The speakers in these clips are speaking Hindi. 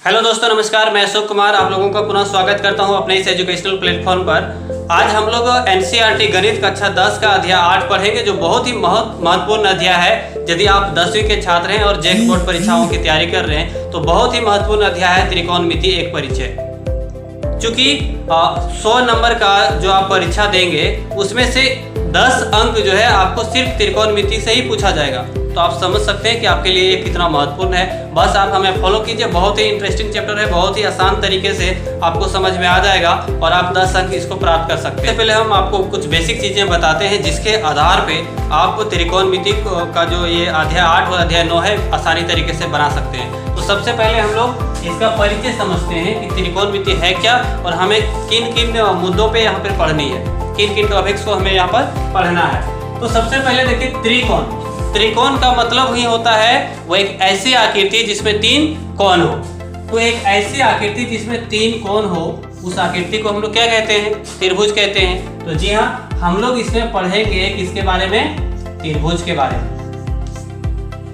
हेलो दोस्तों, नमस्कार। मैं अशोक कुमार आप लोगों का पुनः स्वागत करता हूं अपने इस एजुकेशनल प्लेटफॉर्म पर। आज हम लोग एनसीईआरटी गणित कक्षा 10 का अध्याय 8 पढ़ेंगे, जो बहुत ही महत्वपूर्ण अध्याय है। यदि आप 10वीं के छात्र हैं और जेक बोर्ड परीक्षाओं की तैयारी कर रहे हैं तो बहुत ही महत्वपूर्ण अध्याय है त्रिकोणमिति एक परिचय। चूंकि 100 नंबर का जो आप परीक्षा देंगे उसमें से 10 अंक जो है आपको सिर्फ त्रिकोणमिति से ही पूछा जाएगा, तो आप समझ सकते हैं कि आपके लिए ये कितना महत्वपूर्ण है। बस आप हमें फॉलो कीजिए, बहुत ही इंटरेस्टिंग चैप्टर है, बहुत ही आसान तरीके से आपको समझ में आ जाएगा और आप 10 अंक इसको प्राप्त कर सकते हैं। इससे पहले हम आपको कुछ बेसिक चीजें बताते हैं जिसके आधार पे आप त्रिकोणमिति का जो ये अध्याय 8 और अध्याय 9 है आसानी तरीके से बना सकते हैं। तो सबसे पहले हम लोग इसका परिचय समझते हैं कि त्रिकोणमिति है क्या और हमें किन किन मुद्दों पे यहाँ पर पढ़नी है, किन किन टॉपिक्स को हमें यहाँ पर पढ़ना है। तो सबसे पहले देखिए त्रिकोण। त्रिकोण का मतलब ही होता है वो एक ऐसी आकृति जिसमें 3 कोण हो। तो एक ऐसी आकृति जिसमें 3 कोण हो, उस आकृति को हम लोग क्या कहते हैं? त्रिभुज कहते हैं। तो जी हाँ, हम लोग इसमें पढ़ेंगे किसके बारे में? त्रिभुज के बारे में।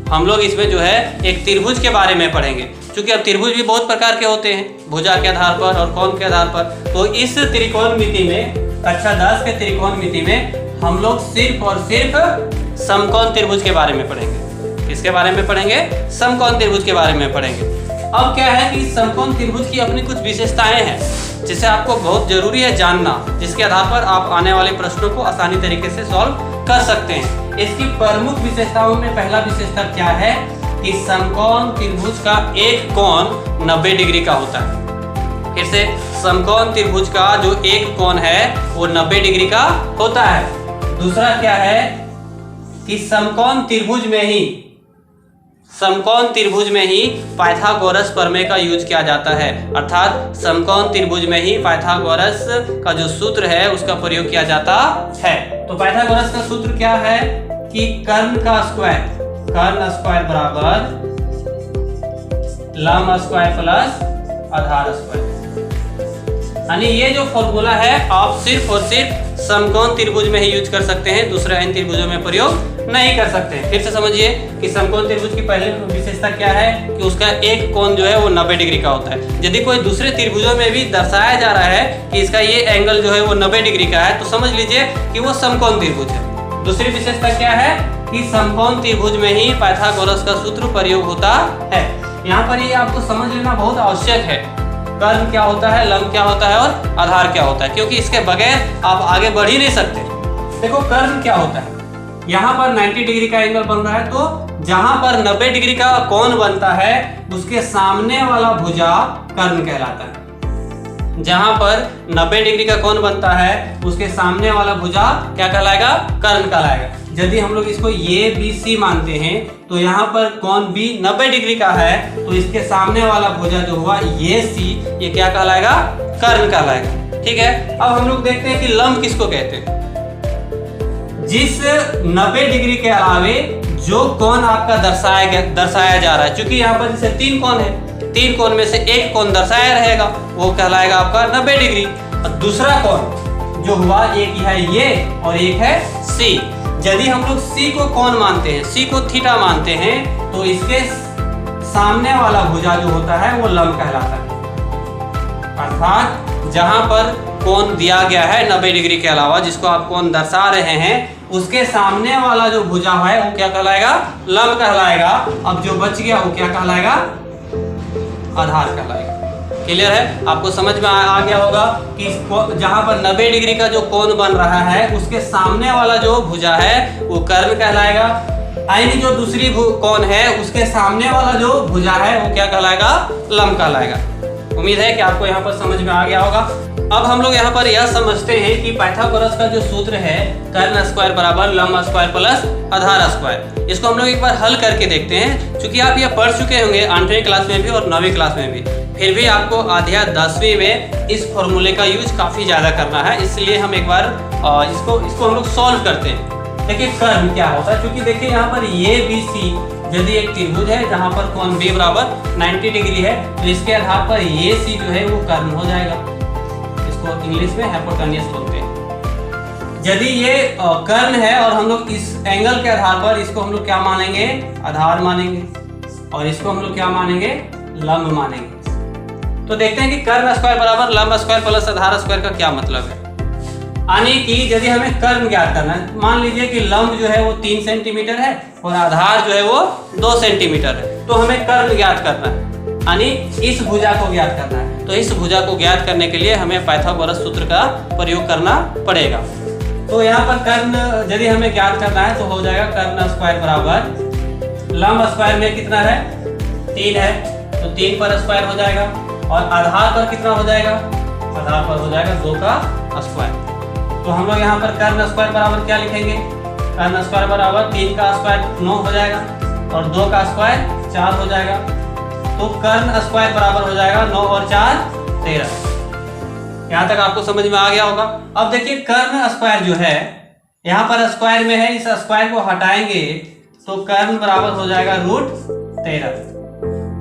हम लोग इसमें जो है एक त्रिभुज के बारे में पढ़ेंगे, क्योंकि अब त्रिभुज भी बहुत प्रकार के होते हैं, भुजा के आधार पर और कोण के आधार पर। तो इस त्रिकोणमिति में, कक्षा 10 के त्रिकोणमिति में हम लोग सिर्फ और सिर्फ समकोण त्रिभुज के बारे में पढ़ेंगे। किसके बारे में पढ़ेंगे? समकोण त्रिभुज के बारे में पढ़ेंगे। अब क्या है कि समकोण त्रिभुज की अपनी कुछ विशेषताएं हैं जिसे आपको बहुत जरूरी है जानना, जिसके आधार पर आप आने वाले प्रश्नों को आसानी तरीके से सॉल्व कर सकते हैं। इसकी प्रमुख विशेषताओं में पहला विशेषता क्या है कि समकोण त्रिभुज का एक कोण 90 डिग्री का होता है। फिर से, समकोण त्रिभुज का जो एक कोण है वो 90 डिग्री का होता है। दूसरा क्या है कि समकोण त्रिभुज में ही पाइथागोरस प्रमेय का यूज किया जाता है। अर्थात समकोण त्रिभुज में ही पाइथागोरस का जो सूत्र है उसका प्रयोग किया जाता है। तो पाइथागोरस का सूत्र क्या है कि कर्ण स्क्वायर बराबर लंब स्क्वायर प्लस आधार स्क्वायर। यानी ये जो फॉर्मूला है आप सिर्फ और सिर्फ समकोण त्रिभुज में ही यूज कर सकते हैं, दूसरे इन त्रिभुजों में प्रयोग नहीं कर सकते। फिर से समझिए कि समकोण त्रिभुज की पहली विशेषता क्या है कि उसका एक कोण जो है वो 90 डिग्री का होता है। यदि कोई दूसरे त्रिभुजों में भी दर्शाया जा रहा है कि इसका ये एंगल जो है वो 90 डिग्री का है, तो समझ लीजिए कि वो समकोण त्रिभुज है। दूसरी विशेषता क्या है कि समकोण त्रिभुज में ही पाइथागोरस का सूत्र प्रयोग होता है। यहाँ पर ये आपको समझ लेना बहुत आवश्यक है, कर्ण क्या होता है, लंब क्या होता है और आधार क्या होता है, क्योंकि इसके बगैर आप आगे बढ़ ही नहीं सकते। देखो कर्ण क्या होता है, यहाँ पर 90 डिग्री का एंगल बन रहा है, तो जहां पर 90 डिग्री का कोण बनता है उसके सामने वाला भुजा कर्ण कहलाता है। जहां पर 90 डिग्री का कोण बनता है उसके सामने वाला भुजा क्या कहलाएगा? कर्ण कहलाएगा। यदि हम लोग इसको ये बी सी मानते हैं तो यहाँ पर कोण बी 90 डिग्री का है, तो इसके सामने वाला भुजा जो हुआ ये सी, ये क्या कहलाएगा? कर्ण कहलाएगा। ठीक है, अब हम लोग देखते हैं कि लंब किसको कहते हैं। जिस 90 डिग्री के अलावे जो कोण आपका दर्शाया जा रहा है, क्योंकि यहाँ पर जैसे 3 कोण है, 3 कोण में से एक कोण दर्शाया रहेगा, वो कहलाएगा आपका 90 डिग्री। और दूसरा कोण जो हुआ, एक है ये और एक है सी। यदि हम लोग सी को कोण मानते हैं, सी को थीटा मानते हैं, तो इसके सामने वाला भुजा जो होता है वो लंब कहलाता है। अर्थात जहां पर कोण दिया गया है 90 डिग्री के अलावा, जिसको आप कोण दर्शा रहे हैं, उसके सामने वाला जो भुजा है वो क्या कहलाएगा? लंब कहलाएगा। अब जो बच गया वो क्या कहलाएगा? आधार कहलाएगा। क्लियर है? आपको समझ में आ गया होगा कि जहां पर 90 डिग्री का जो कोण बन रहा है उसके सामने वाला जो भुजा है वो कर्ण कहलाएगा। यानी जो दूसरी कोण है उसके सामने वाला जो भुजा है वो क्या कहलाएगा? लंब कहलाएगा। उम्मीद है कि आपको यहाँ पर समझ में आ गया होगा। अब हम लोग यहाँ पर यह समझते हैं कि पाइथागोरस का जो सूत्र है कर्ण स्क्वायर बराबर लंब स्क्वायर प्लस आधार स्क्वायर, इसको हम लोग एक बार हल करके देखते हैं। चूंकि आप ये पढ़ चुके होंगे 8वीं क्लास में भी और 9वीं क्लास में भी, फिर भी आपको अध्याय 10वीं में इस फॉर्मूले का यूज काफी ज्यादा करना है, इसलिए हम एक बार इसको हम लोग सॉल्व करते हैं। देखिए कर्ण क्या होता है, क्योंकि देखिए यहाँ पर ये बी सी यदि एक त्रिभुज है जहां पर कोण बी बराबर 90 डिग्री है, तो इसके आधार पर ये सी जो है वो कर्ण हो जाएगा। इसको इंग्लिश में हाइपोटेन्यूस बोलते हैं। यदि ये कर्ण है और हम लोग इस एंगल के आधार पर इसको हम लोग क्या मानेंगे? आधार मानेंगे, और इसको हम लोग क्या मानेंगे? लंब मानेंगे। तो देखते हैं कि कर्ण स्क्वायर बराबर लंब स्क्वायर प्लस आधार स्क्वायर का क्या मतलब है। यानी कि यदि हमें कर्ण ज्ञात करना है, मान लीजिए कि लंब जो है वो 3 सेंटीमीटर है और आधार जो है वो 2 सेंटीमीटर है, तो हमें कर्ण ज्ञात करना है, यानी इस भुजा को ज्ञात करना है। तो इस भुजा को ज्ञात करने के लिए हमें पाइथागोरस सूत्र का प्रयोग करना पड़ेगा। तो यहाँ पर कर्ण यदि हमें ज्ञात करना है तो हो जाएगा कर्ण स्क्वायर बराबर लंब स्क्वायर में कितना है 3 है, तो 3 पर स्क्वायर हो जाएगा, और आधार पर कितना हो जाएगा, आधार पर हो जाएगा 2 का स्क्वायर। तो हम लोग यहाँ पर कर्ण स्क्वायर बराबर क्या लिखेंगे, कर्ण स्क्वायर बराबर 3 का स्क्वायर 9 हो जाएगा और 2 का स्क्वायर 4 हो जाएगा। तो कर्ण स्क्वायर बराबर हो जाएगा 9 और 4 13। यहाँ तक आपको समझ में आ गया होगा। अब देखिए कर्ण स्क्वायर जो है यहाँ पर स्क्वायर में है, इस स्क्वायर को हटाएंगे तो कर्ण बराबर हो जाएगा √13।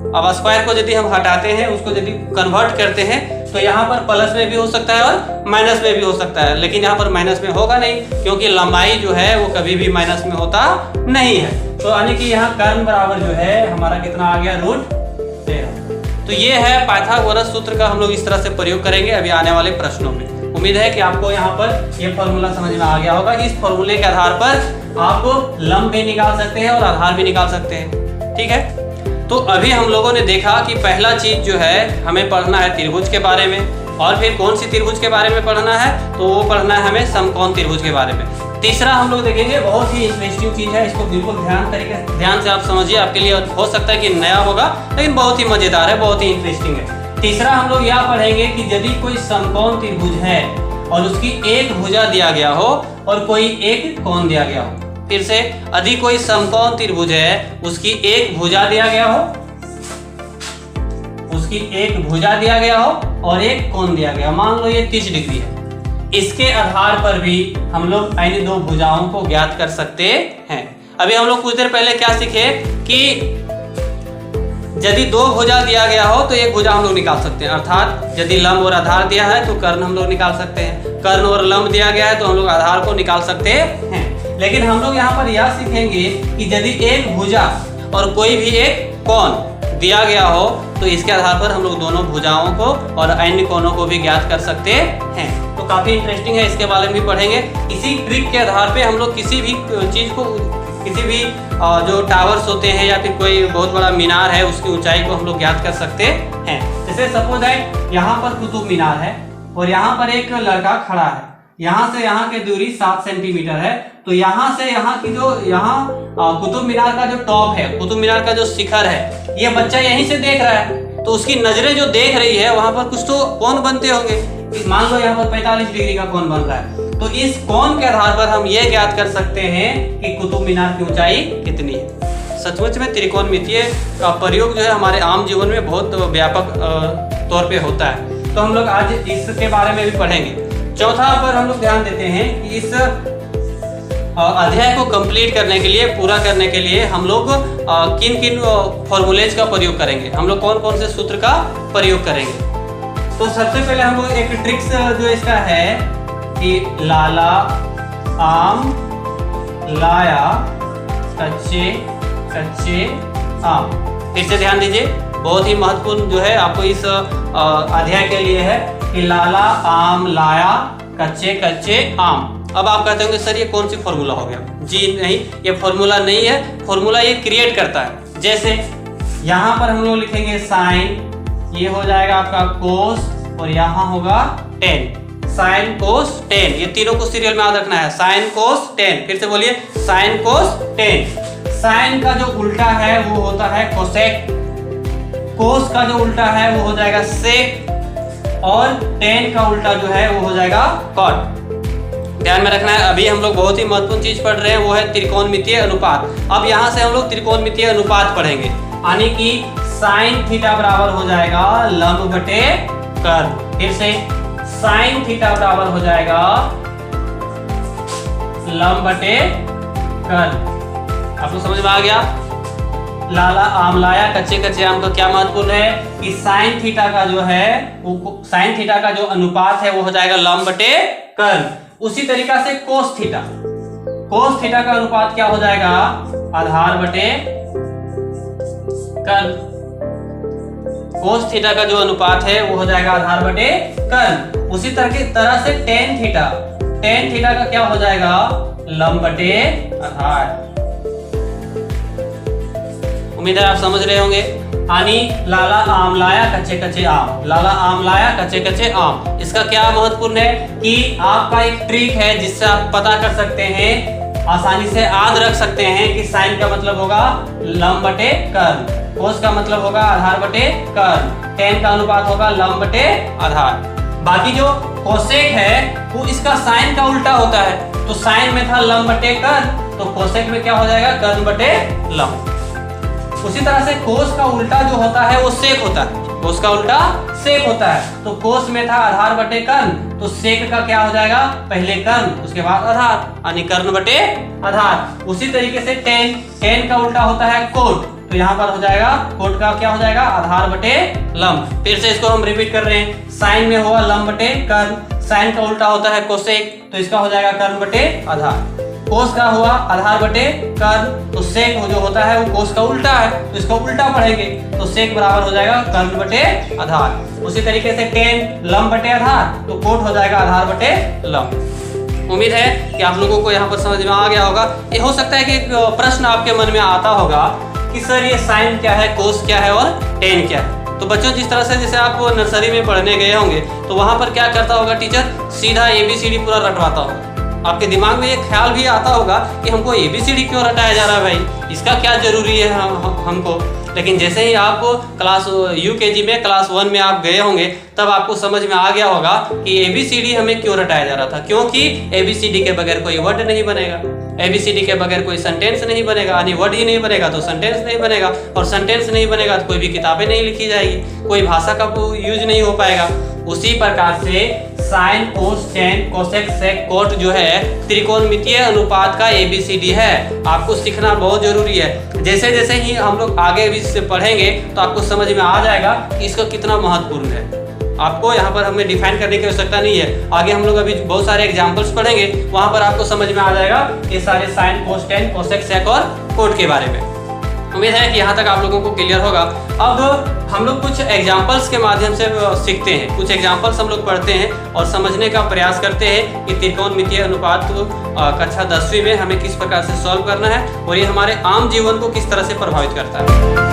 अब स्क्वायर को यदि हम हटाते हैं, उसको यदि कन्वर्ट करते हैं तो यहाँ पर प्लस में भी हो सकता है और माइनस में भी हो सकता है, लेकिन यहाँ पर माइनस में होगा नहीं, क्योंकि लंबाई जो है वो कभी भी माइनस में होता नहीं है। तो यानी कि यहाँ कर्ण बराबर जो है हमारा कितना आ गया √13। तो ये है पाइथागोरस सूत्र का हम लोग इस तरह से प्रयोग करेंगे अभी आने वाले प्रश्नों में। उम्मीद है कि आपको यहाँ पर ये फॉर्मूला समझ में आ गया होगा। इस फॉर्मूले के आधार पर आप लंब भी निकाल सकते हैं और आधार भी निकाल सकते हैं। ठीक है, तो अभी हम लोगों ने देखा कि पहला चीज जो है हमें पढ़ना है त्रिभुज के बारे में, और फिर कौन सी त्रिभुज के बारे में पढ़ना है, तो वो पढ़ना है हमें समकोण त्रिभुज के बारे में। तीसरा हम लोग देखेंगे, बहुत ही इंटरेस्टिंग चीज है, इसको बिल्कुल ध्यान से आप समझिए, आपके लिए हो सकता है कि नया होगा लेकिन बहुत ही मजेदार है, बहुत ही इंटरेस्टिंग है। तीसरा हम लोग यह पढ़ेंगे कि यदि कोई समकोण त्रिभुज है और उसकी एक भुजा दिया गया हो और कोई एक कोण दिया गया हो, फिर से यदि कोई समकोण त्रिभुज है, उसकी एक भुजा दिया गया हो, उसकी एक भुजा दिया गया हो और एक कोण दिया गया, मान लो ये 30 डिग्री है, इसके आधार पर भी हम लोग इन दो भुजाओं को ज्ञात कर सकते हैं। अभी हम लोग कुछ देर पहले क्या सीखे कि यदि दो भुजा दिया गया हो तो एक भुजा हम लोग निकाल सकते हैं, अर्थात यदि लंब और आधार दिया है तो कर्ण हम लोग निकाल सकते हैं, कर्ण और लंब दिया गया है तो हम लोग आधार को निकाल सकते हैं। लेकिन हम लोग यहाँ पर यह सीखेंगे कि यदि एक भुजा और कोई भी एक कोण दिया गया हो तो इसके आधार पर हम लोग दोनों भुजाओं को और अन्य कोणों को भी ज्ञात कर सकते हैं। तो काफी इंटरेस्टिंग है, इसके बारे में भी पढ़ेंगे। इसी ट्रिक के आधार पे हम लोग किसी भी चीज को, किसी भी जो टावर्स होते हैं या फिर कोई बहुत बड़ा मीनार है उसकी ऊंचाई को हम लोग ज्ञात कर सकते हैं। जैसे सपोज है यहाँ पर कुतुब मीनार है और यहाँ पर एक लड़का खड़ा है, यहाँ से यहाँ की दूरी 7 सेंटीमीटर है, तो यहाँ से यहाँ की जो कुतुब मीनार का जो टॉप है, कुतुब मीनार का जो शिखर है, ये बच्चा यहीं से देख रहा है, तो उसकी नजरें जो देख रही है वहां पर कुछ तो कोण बनते होंगे। मान लो यहाँ पर 45 डिग्री का कोण बन रहा है, तो इस कोण के आधार पर हम ये ज्ञात कर सकते हैं कि कुतुब मीनार की ऊंचाई कितनी है। सचमुच में त्रिकोणमितीय का प्रयोग जो है हमारे आम जीवन में बहुत व्यापक तौर पे होता है, तो हम लोग आज इसके बारे में भी पढ़ेंगे। चौथा पर हम लोग ध्यान देते हैं कि इस अध्याय को कंप्लीट करने के लिए, पूरा करने के लिए हम लोग किन किन फॉर्मूलेज का प्रयोग करेंगे, हम लोग कौन कौन से सूत्र का प्रयोग करेंगे। तो सबसे पहले हम लोग एक ट्रिक्स जो इसका है कि लाला आम लाया कच्चे कच्चे आम। फिर से ध्यान दीजिए, बहुत ही महत्वपूर्ण जो है आपको इस अध्याय के लिए है कि लाला आम लाया कच्चे कच्चे आम। अब आप कहते होंगे सर ये कौन सी फॉर्मूला हो गया? जी नहीं, ये फॉर्मूला नहीं है, फॉर्मूला ये क्रिएट करता है। जैसे यहाँ पर हम लोग लिखेंगे साइन, ये हो जाएगा आपका कोस और यहाँ होगा टेन, साइन कोस टेन, ये तीनों को सीरियल में याद रखना है, साइन कोस टेन। फिर से बोलिए साइन कोस टेन। साइन का जो उल्टा है वो होता है कोसेक, कोस का जो उल्टा है वो हो जाएगा सेक, और टेन का उल्टा जो है वो हो जाएगा कॉट। ध्यान में रखना है। अभी हम लोग बहुत ही महत्वपूर्ण चीज पढ़ रहे हैं, वो है त्रिकोणमितीय अनुपात। अब यहाँ से हम लोग त्रिकोणमितीय अनुपात पढ़ेंगे, यानी कि साइन थीटा बराबर हो जाएगा लंब बटे कर्ण। फिर से साइन थीटा बराबर हो जाएगा लंब बटे कर्ण। आपको समझ में आ गया? लाला आम लाया कच्चे कच्चे आम का क्या महत्वपूर्ण है कि साइन थीटा का जो है वो, साइन थीटा का जो अनुपात है वो हो जाएगा लंब बटे कर्ण। उसी तरीका से कोस थीटा, कोस थीटा का अनुपात क्या हो जाएगा? आधार बटे कर्ण। कोस थीटा का जो अनुपात है वो हो जाएगा आधार बटे कर्ण। उसी तरह से टेन थीटा का क्या हो जाएगा, लंब बटे आधार। उम्मीद है आप समझ रहे होंगे। आनी लाला आम लाया कच्चे कच्चे आम, लाला आम लाया कच्चे कच्चे आम। इसका क्या महत्वपूर्ण है कि आपका एक ट्रिक है जिससे आप पता कर सकते हैं, आसानी से याद रख सकते हैं कि साइन का मतलब होगा लंब बटे कर्ण, कोस का मतलब होगा आधार बटे कर्ण, टेन का अनुपात होगा लंब बटे आधार। बाकी जो कोसेक है वो इसका साइन का उल्टा होता है, तो साइन में था लंब बटे कर्ण, तो कोसेक में क्या हो जाएगा, कर्ण बटे लंब। उसी तरह से कोस का उल्टा जो होता है वो सेक होता है, कोस का उल्टा सेक होता है। तो कोस में था आधार बटे कर्ण, तो सेक का क्या हो जाएगा, पहले कर्ण उसके बाद आधार, यानी कर्ण बटे आधार। उसी तरीके से टेन का उल्टा होता है कोट, तो यहाँ पर हो जाएगा कोट का क्या हो जाएगा, आधार बटे लंब। फिर से इसको हम रिपीट कर रहे हैं, साइन में होगा लंब बटे कर्ण, साइन का उल्टा होता है कोसेक, तो इसका हो जाएगा कर्ण बटे आधार। कोस का हुआ आधार बटे कर्ण, तो सेक जो होता है वो कोस का उल्टा है, तो इसको उल्टा पढ़ेंगे, तो सेक बराबर हो जाएगा कर्ण बटे आधार। उसी तरीके से टेन लंब बटे आधार, तो कोट हो जाएगा आधार बटे लंब। उम्मीद है कि आप लोगों को यहाँ पर समझ में आ गया होगा। ये हो सकता है कि एक प्रश्न आपके मन में आता होगा कि सर ये साइन क्या है, कोस क्या है और टेन क्या है। तो बच्चों जिस तरह से जैसे आप नर्सरी में पढ़ने गए होंगे तो वहाँ पर क्या करता होगा टीचर, सीधा ABCD पूरा रटवाता होगा। आपके दिमाग में ये ख्याल भी आता होगा कि हमको ABCD क्यों रटाया जा रहा है भाई, इसका क्या जरूरी है हमको। लेकिन जैसे ही आप क्लास UKG में क्लास 1 में आप गए होंगे तब आपको समझ में आ गया होगा कि ABCD हमें क्यों रटाया जा रहा था, क्योंकि ABCD के बगैर कोई वर्ड नहीं बनेगा, ABCD के बगैर कोई सेंटेंस नहीं बनेगा, यानी वर्ड ही नहीं बनेगा तो सेंटेंस नहीं बनेगा, और सेंटेंस नहीं बनेगा तो कोई भी किताबें नहीं लिखी जाएगी, कोई भाषा का यूज नहीं हो पाएगा। उसी प्रकार से sine cos tan cosec sec cot जो है त्रिकोणमितीय अनुपात का ABCD है, आपको सीखना बहुत जरूरी है। जैसे जैसे ही हम लोग आगे भी इससे पढ़ेंगे तो आपको समझ में आ जाएगा कि इसका कितना महत्वपूर्ण है। आपको यहाँ पर हमें डिफाइन करने की आवश्यकता नहीं है, आगे हम लोग अभी बहुत सारे एग्जाम्पल्स पढ़ेंगे, वहां पर आपको समझ में आ जाएगा ये सारे sine cos tan cosec sec और कोट के बारे में। उम्मीद है कि यहाँ तक आप लोगों को क्लियर होगा। अब हम लोग कुछ एग्जाम्पल्स के माध्यम से सीखते हैं, कुछ एग्जाम्पल्स हम लोग पढ़ते हैं और समझने का प्रयास करते हैं कि त्रिकोणमितीय अनुपात कक्षा 10वीं में हमें किस प्रकार से सॉल्व करना है और ये हमारे आम जीवन को किस तरह से प्रभावित करता है।